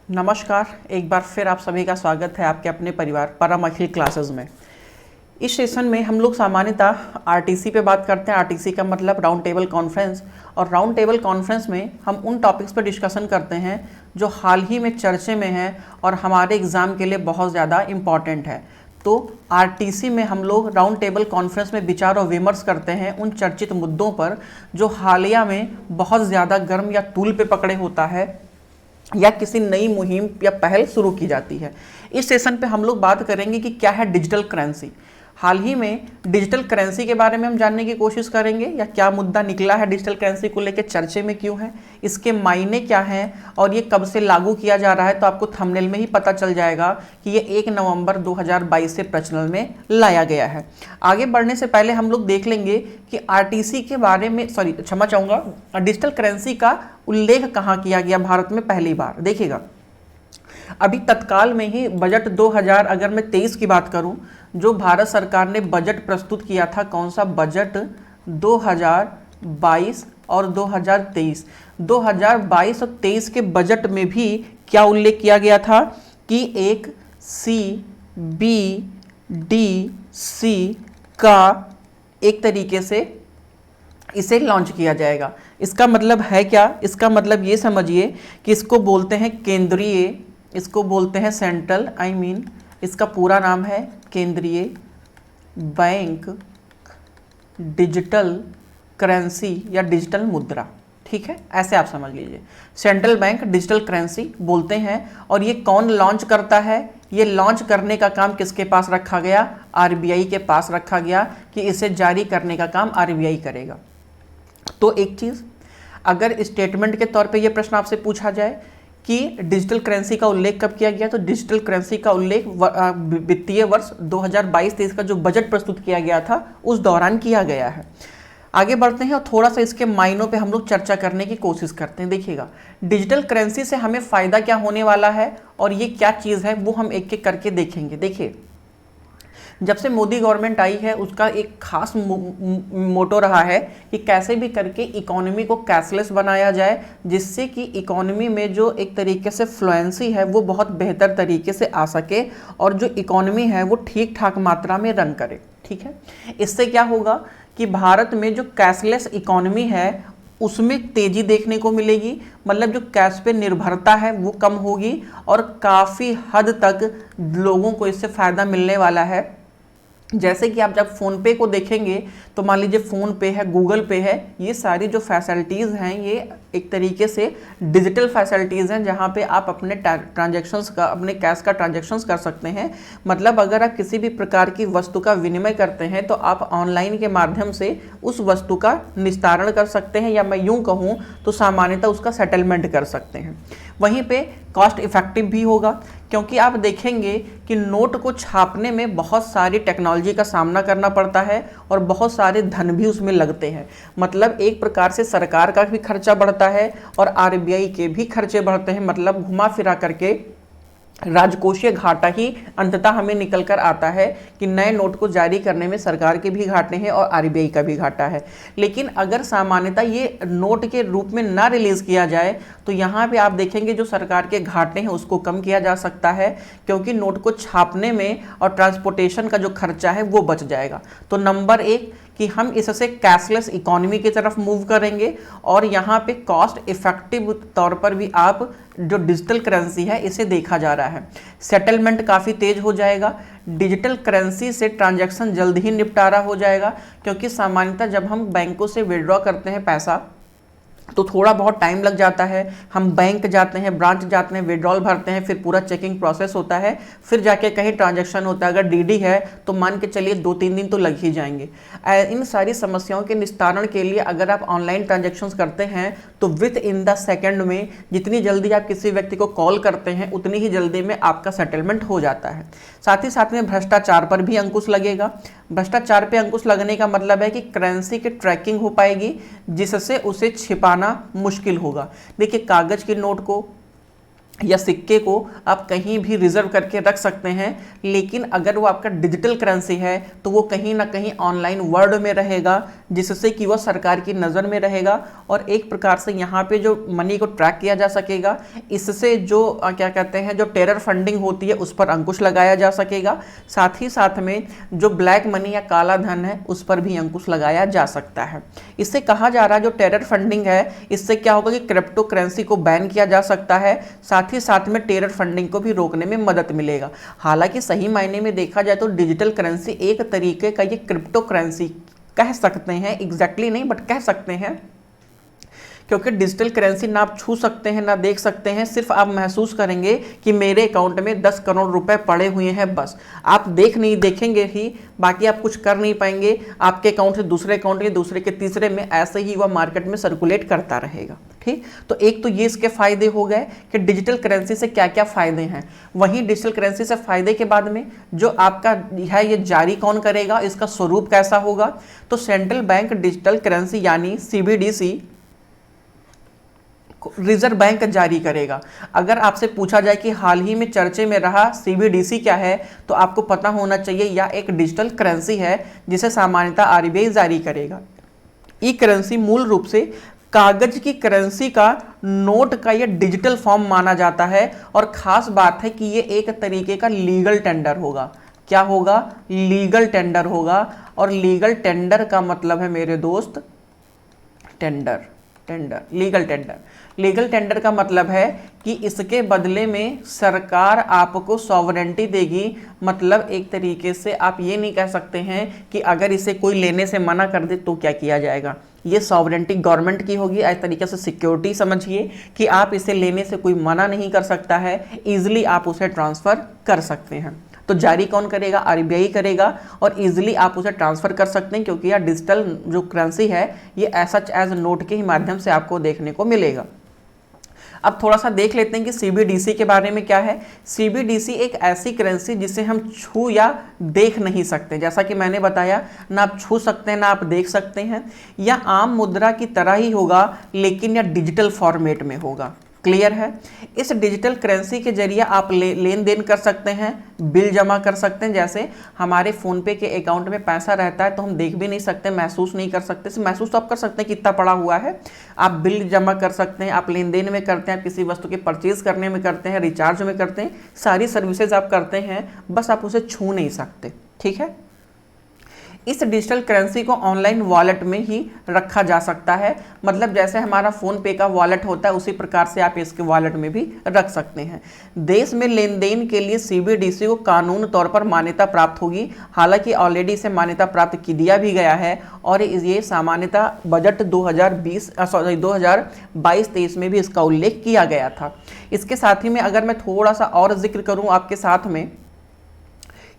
नमस्कार। एक बार फिर आप सभी का स्वागत है आपके अपने परिवार परम अखिल क्लासेस में। इस सेशन में हम लोग सामान्यतः आरटीसी पे बात करते हैं। आरटीसी का मतलब राउंड टेबल कॉन्फ्रेंस, और राउंड टेबल कॉन्फ्रेंस में हम उन टॉपिक्स पर डिस्कशन करते हैं जो हाल ही में चर्चे में हैं और हमारे एग्ज़ाम के लिए बहुत ज़्यादा इम्पॉर्टेंट है। तो आरटीसी में हम लोग राउंड टेबल कॉन्फ्रेंस में विचार और विमर्श करते हैं उन चर्चित मुद्दों पर जो हालिया में बहुत ज़्यादा गर्म या तूल पे पकड़े होता है या किसी नई मुहिम या पहल शुरू की जाती है। इस सेशन पे हम लोग बात करेंगे कि क्या है डिजिटल करेंसी। हाल ही में डिजिटल करेंसी के बारे में हम जानने की कोशिश करेंगे, या क्या मुद्दा निकला है डिजिटल करेंसी को लेकर, चर्चे में क्यों है, इसके मायने क्या हैं और ये कब से लागू किया जा रहा है। तो आपको थंबनेल में ही पता चल जाएगा कि ये 1 नवंबर 2022 से प्रचलन में लाया गया है। आगे बढ़ने से पहले हम लोग देख लेंगे कि आरटीसी के बारे में, क्षमा चाहूँगा, डिजिटल करेंसी का उल्लेख कहाँ किया गया भारत में पहली बार। देखिएगा, अभी तत्काल में ही बजट 2000, अगर मैं 23 की बात करूं, जो भारत सरकार ने बजट प्रस्तुत किया था, कौन सा बजट, 2022 और 2023। 2022 और 23 के बजट में भी क्या उल्लेख किया गया था कि एक CBDC का एक तरीके से इसे लॉन्च किया जाएगा। इसका मतलब है क्या? इसका मतलब ये समझिए कि इसको बोलते हैं केंद्रीय, इसको बोलते हैं सेंट्रल, इसका पूरा नाम है केंद्रीय बैंक डिजिटल करेंसी या डिजिटल मुद्रा। ठीक है, ऐसे आप समझ लीजिए, सेंट्रल बैंक डिजिटल करेंसी बोलते हैं। और ये कौन लॉन्च करता है? ये लॉन्च करने का काम किसके पास रखा गया? आरबीआई के पास रखा गया कि इसे जारी करने का काम आरबीआई करेगा। तो एक चीज़, अगर स्टेटमेंट के तौर पे ये प्रश्न आपसे पूछा जाए कि डिजिटल करेंसी का उल्लेख कब किया गया, तो डिजिटल करेंसी का उल्लेख वित्तीय वर्ष 2022-23 का जो बजट प्रस्तुत किया गया था उस दौरान किया गया है। आगे बढ़ते हैं और थोड़ा सा इसके मायनों पे हम लोग चर्चा करने की कोशिश करते हैं। देखिएगा, डिजिटल करेंसी से हमें फ़ायदा क्या होने वाला है और ये क्या चीज़ है वो हम एक एक करके देखेंगे। देखिए, जब से मोदी गवर्नमेंट आई है उसका एक खास मोटो रहा है कि कैसे भी करके इकोनॉमी को कैशलेस बनाया जाए, जिससे कि इकोनॉमी में जो एक तरीके से फ्लुएंसी है वो बहुत बेहतर तरीके से आ सके और जो इकोनॉमी है वो ठीक ठाक मात्रा में रन करे। ठीक है, इससे क्या होगा कि भारत में जो कैशलेस इकोनॉमी है उसमें तेज़ी देखने को मिलेगी, मतलब जो कैश पे निर्भरता है वो कम होगी और काफ़ी हद तक लोगों को इससे फ़ायदा मिलने वाला है। जैसे कि आप जब फ़ोन पे को देखेंगे तो मान लीजिए फ़ोन पे है, गूगल पे है, ये सारी जो फैसिलिटीज़ हैं ये एक तरीके से डिजिटल फैसिलिटीज़ हैं जहाँ पे आप अपने ट्रांजैक्शंस का, अपने कैश का ट्रांजैक्शंस कर सकते हैं। मतलब अगर आप किसी भी प्रकार की वस्तु का विनिमय करते हैं तो आप ऑनलाइन के माध्यम से उस वस्तु का निस्तारण कर सकते हैं, या मैं यूँ कहूँ तो सामान्यतः उसका सेटलमेंट कर सकते हैं। वहीं पे कॉस्ट इफ़ेक्टिव भी होगा, क्योंकि आप देखेंगे कि नोट को छापने में बहुत सारी टेक्नोलॉजी का सामना करना पड़ता है और बहुत सारे धन भी उसमें लगते हैं। मतलब एक प्रकार से सरकार का भी खर्चा बढ़ता है और आरबीआई के भी खर्चे बढ़ते हैं। मतलब घुमा फिरा करके राजकोषीय घाटा ही अंततः हमें निकल कर आता है कि नए नोट को जारी करने में सरकार के भी घाटे हैं और आरबीआई का भी घाटा है। लेकिन अगर सामान्यतः ये नोट के रूप में ना रिलीज़ किया जाए तो यहाँ पे आप देखेंगे जो सरकार के घाटे हैं उसको कम किया जा सकता है, क्योंकि नोट को छापने में और ट्रांसपोर्टेशन का जो खर्चा है वो बच जाएगा। तो नंबर एक कि हम इससे कैशलेस इकोनॉमी की तरफ मूव करेंगे और यहाँ पे कॉस्ट इफेक्टिव तौर पर भी आप जो डिजिटल करेंसी है इसे देखा जा रहा है। सेटलमेंट काफ़ी तेज हो जाएगा, डिजिटल करेंसी से ट्रांजैक्शन जल्द ही निपटारा हो जाएगा, क्योंकि सामान्यतः जब हम बैंकों से विड्रॉ करते हैं पैसा तो थोड़ा बहुत टाइम लग जाता है। हम बैंक जाते हैं, ब्रांच जाते हैं, विड्रॉल भरते हैं, फिर पूरा चेकिंग प्रोसेस होता है, फिर जाके कहीं ट्रांजैक्शन होता है। अगर डीडी है तो मान के चलिए 2-3 दिन तो लग ही जाएंगे। इन सारी समस्याओं के निस्तारण के लिए अगर आप ऑनलाइन ट्रांजैक्शंस करते हैं तो विद इन द सेकेंड में, जितनी जल्दी आप किसी व्यक्ति को कॉल करते हैं उतनी ही जल्दी में आपका सेटलमेंट हो जाता है। साथ ही साथ में भ्रष्टाचार पर भी अंकुश लगेगा। भ्रष्टाचार पे अंकुश लगने का मतलब है कि करेंसी की ट्रैकिंग हो पाएगी, जिससे उसे छिपाना मुश्किल होगा। देखिए, कागज के नोट को या सिक्के को आप कहीं भी रिजर्व करके रख सकते हैं, लेकिन अगर वो आपका डिजिटल करेंसी है तो वो कहीं ना कहीं ऑनलाइन वर्ल्ड में रहेगा, जिससे कि वह सरकार की नज़र में रहेगा और एक प्रकार से यहाँ पे जो मनी को ट्रैक किया जा सकेगा। इससे जो क्या कहते हैं जो टेरर फंडिंग होती है उस पर अंकुश लगाया जा सकेगा। साथ ही साथ में जो ब्लैक मनी या काला धन है उस पर भी अंकुश लगाया जा सकता है। इससे कहा जा रहा है जो टेरर फंडिंग है इससे क्या होगा कि क्रिप्टो करेंसी को बैन किया जा सकता है, साथ ही साथ में टेरर फंडिंग को भी रोकने में मदद मिलेगा। हालांकि सही मायने में देखा जाए तो डिजिटल करेंसी एक तरीके का ये क्रिप्टो करेंसी कह सकते हैं, एग्जैक्टली नहीं बट कह सकते हैं, क्योंकि डिजिटल करेंसी ना आप छू सकते हैं ना देख सकते हैं, सिर्फ आप महसूस करेंगे कि मेरे अकाउंट में 10 करोड़ रुपए पड़े हुए हैं, बस आप देखेंगे ही, बाकी आप कुछ कर नहीं पाएंगे। आपके अकाउंट से दूसरे अकाउंट में, दूसरे के तीसरे में, ऐसे ही वह मार्केट में सर्कुलेट करता रहेगा। ठीक, तो एक तो ये इसके फायदे हो गए कि डिजिटल करेंसी से क्या क्या फायदे हैं। वहीं डिजिटल करेंसी से फायदे के बाद में जो आपका है ये जारी कौन करेगा, इसका स्वरूप कैसा होगा, तो सेंट्रल बैंक डिजिटल करेंसी यानी CBDC रिजर्व बैंक जारी करेगा। अगर आपसे पूछा जाए कि हाल ही में चर्चे में रहा CBDC क्या है, तो आपको पता होना चाहिए यह एक डिजिटल करेंसी है जिसे सामान्यतः RBI जारी करेगा। ई करेंसी मूल रूप से कागज की करेंसी का नोट का यह डिजिटल फॉर्म माना जाता है और खास बात है कि यह एक तरीके का लीगल टेंडर होगा। क्या होगा? लीगल टेंडर होगा। और लीगल टेंडर का मतलब है मेरे दोस्त लीगल टेंडर का मतलब है कि इसके बदले में सरकार आपको सॉवरेंटी देगी। मतलब एक तरीके से आप ये नहीं कह सकते हैं कि अगर इसे कोई लेने से मना कर दे तो क्या किया जाएगा, ये सॉवरेंटी गवर्नमेंट की होगी। इस तरीके से सिक्योरिटी समझिए कि आप इसे लेने से कोई मना नहीं कर सकता है, ईजिली आप उसे ट्रांसफ़र कर सकते हैं। तो जारी कौन करेगा? RBI करेगा और इजीली आप उसे ट्रांसफ़र कर सकते हैं, क्योंकि यह डिजिटल जो करेंसी है ये सच एज नोट के ही माध्यम से आपको देखने को मिलेगा। अब थोड़ा सा देख लेते हैं कि CBDC के बारे में क्या है। CBDC एक ऐसी करेंसी जिसे हम छू या देख नहीं सकते, जैसा कि मैंने बताया, ना आप छू सकते हैं ना आप देख सकते हैं। यह आम मुद्रा की तरह ही होगा लेकिन यह डिजिटल फॉर्मेट में होगा। क्लियर है? इस डिजिटल करेंसी के जरिए आप लेन देन कर सकते हैं, बिल जमा कर सकते हैं। जैसे हमारे फ़ोनपे के अकाउंट में पैसा रहता है तो हम देख भी नहीं सकते, महसूस नहीं कर सकते। महसूस तो आप कर सकते हैं कितना पड़ा हुआ है। आप बिल जमा कर सकते हैं, आप लेन देन में करते हैं, आप किसी वस्तु के परचेज करने में करते हैं, रिचार्ज में करते हैं, सारी सर्विसेज आप करते हैं, बस आप उसे छू नहीं सकते। ठीक है? इस डिजिटल करेंसी को ऑनलाइन वॉलेट में ही रखा जा सकता है। मतलब जैसे हमारा फ़ोन पे का वॉलेट होता है उसी प्रकार से आप इसके वॉलेट में भी रख सकते हैं। देश में लेन देन के लिए CBDC को कानून तौर पर मान्यता प्राप्त होगी। हालांकि ऑलरेडी इसे मान्यता प्राप्त दिया भी गया है और ये सामान्यतः बजट 2022-23 में भी इसका उल्लेख किया गया था। इसके साथ ही में अगर मैं थोड़ा सा और जिक्र करूँ आपके साथ में,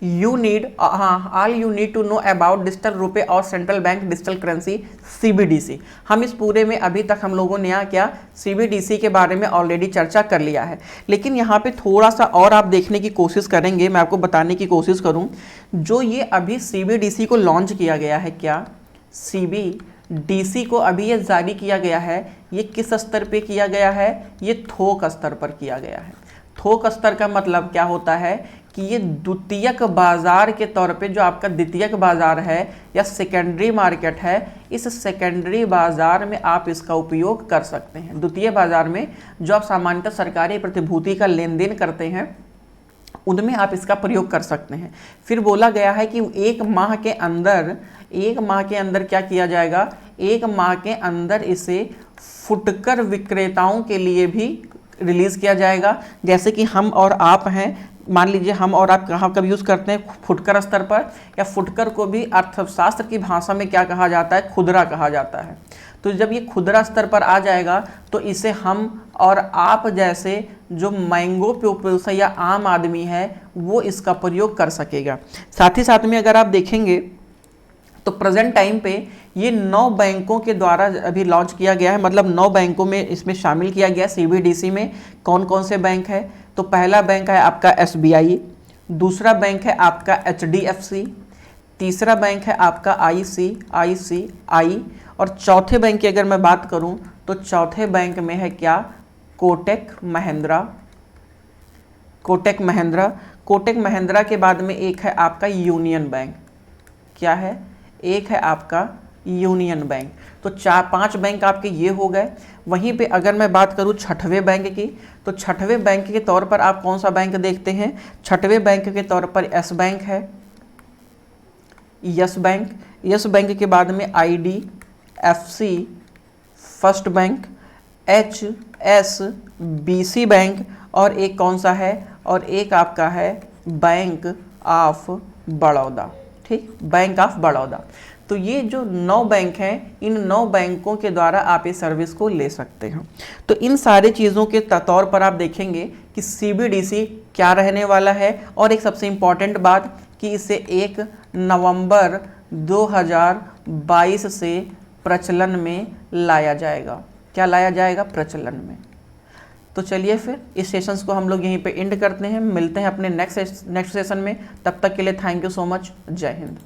all you need to know about digital रुपए और central bank digital currency CBDC। हम इस पूरे में अभी तक हम लोगों ने यहाँ क्या CBDC के बारे में ऑलरेडी चर्चा कर लिया है, लेकिन यहाँ पे थोड़ा सा और आप देखने की कोशिश करेंगे, मैं आपको बताने की कोशिश करूँ। जो ये अभी CBDC को लॉन्च किया गया है, क्या CBDC को अभी ये जारी किया गया है, ये किस स्तर पे किया गया है? ये थोक स्तर पर किया गया है। थोक स्तर का मतलब क्या होता है कि ये द्वितीयक बाजार के तौर पे, जो आपका द्वितीयक बाजार है या सेकेंडरी मार्केट है, इस सेकेंडरी बाजार में आप इसका उपयोग कर सकते हैं। द्वितीय बाजार में जो आप सामान्यतः सरकारी प्रतिभूति का लेन देन करते हैं उनमें आप इसका प्रयोग कर सकते हैं। फिर बोला गया है कि एक माह के अंदर क्या किया जाएगा? एक माह के अंदर इसे फुटकर विक्रेताओं के लिए भी रिलीज़ किया जाएगा। जैसे कि हम और आप हैं, मान लीजिए हम और आप कहाँ कब यूज़ करते हैं? फुटकर स्तर पर, या फुटकर को भी अर्थशास्त्र की भाषा में क्या कहा जाता है? खुदरा कहा जाता है। तो जब ये खुदरा स्तर पर आ जाएगा तो इसे हम और आप जैसे जो मैंगो पीपल्स है या आम आदमी है वो इसका प्रयोग कर सकेगा। साथ ही साथ में अगर आप देखेंगे तो प्रेजेंट टाइम पे ये 9 बैंकों के द्वारा अभी लॉन्च किया गया है। मतलब 9 बैंकों में इसमें शामिल किया गया। CBDC में कौन कौन से बैंक है? तो पहला बैंक है आपका SBI, दूसरा बैंक है आपका HDFC, तीसरा बैंक है आपका ICICI और चौथे बैंक की अगर मैं बात करूं तो चौथे बैंक में है क्या? कोटक महिंद्रा के बाद में एक है आपका यूनियन बैंक। क्या है? एक है आपका यूनियन बैंक। तो 4-5 बैंक आपके ये हो गए। वहीं पे अगर मैं बात करूँ छठवें बैंक की, तो छठवें बैंक के तौर पर आप कौन सा बैंक देखते हैं? छठवें बैंक के तौर पर यस बैंक है, यस बैंक। यस बैंक के बाद में IDFC first bank, HSBC bank, और एक कौन सा है? और एक आपका है बैंक ऑफ बड़ौदा। ठीक, बैंक ऑफ बड़ौदा। तो ये जो 9 बैंक हैं, इन 9 बैंकों के द्वारा आप इस सर्विस को ले सकते हैं। तो इन सारी चीज़ों के तौर पर आप देखेंगे कि CBDC क्या रहने वाला है। और एक सबसे इम्पॉर्टेंट बात कि इसे 1 नवंबर 2022 से प्रचलन में लाया जाएगा। क्या लाया जाएगा? प्रचलन में। तो चलिए फिर इस सेशंस को हम लोग यहीं पे एंड करते हैं। मिलते हैं अपने नेक्स्ट सेशन में। तब तक के लिए थैंक यू सो मच। जय हिंद।